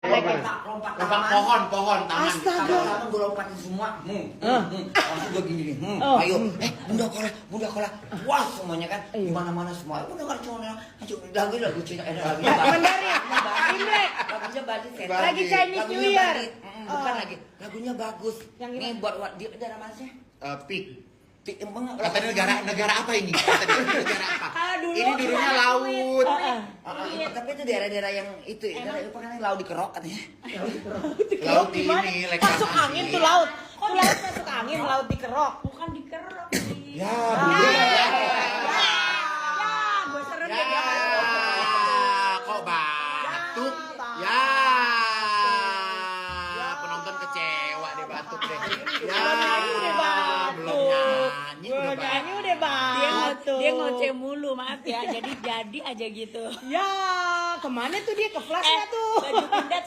Lompat pohon tangan. Astaga. Tangan gue lompatin semua. Langsung gue gini nih. Ayo, bunda kola. Wah semuanya kan. Di mana-mana semua. Bunda kola cuma lagu Cina lagunya. Imlek. Lagunya Bali. Lagi Chinese New Year. Bukan lagi. Lagunya bagus. Yang Nih buat di daerah mana sih? Pik. Katanya Negara apa ini? Negara apa? Dulu Ini dulunya laut. tapi itu daerah-daerah yang itu apa kan laut dikerok katanya. Laut ini, Masuk angin tuh laut. Tuh laut masuk angin, laut dikerok. Bukan dikerok. Ya, Gue serem deh. ya. Kok batuk? Ya. Penonton kecewa deh batuk deh. Ya. Belum nyanyi udah batuk. udah batuk. Dia ngoceh mulu, maaf ya. Jadi aja gitu. Ya, kemana tuh dia ke flashnya tuh? Baju Pindad